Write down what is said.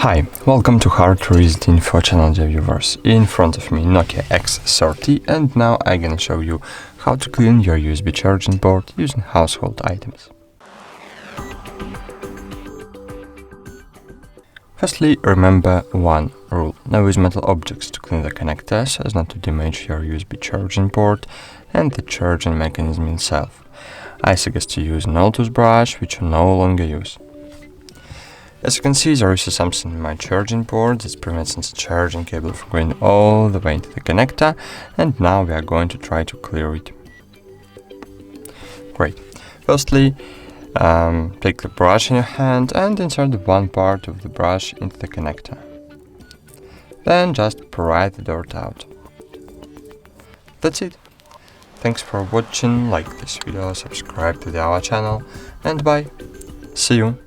Hi, welcome to HardReset.Info channel, dear viewers. In front of me NOKIA X30, and now I'm gonna show you how to clean your USB charging port using household items. Firstly, remember one rule: never use metal objects to clean the connector so as not to damage your USB charging port and the charging mechanism itself. I suggest to use an old toothbrush which you no longer use. As you can see, there is something in my charging port that prevents the charging cable from going all the way into the connector, and now we are going to try to clear it. Great. Firstly, take the brush in your hand and insert one part of the brush into the connector. Then just pry the dirt out. That's it. Thanks for watching, like this video, subscribe to our channel, and bye. See you.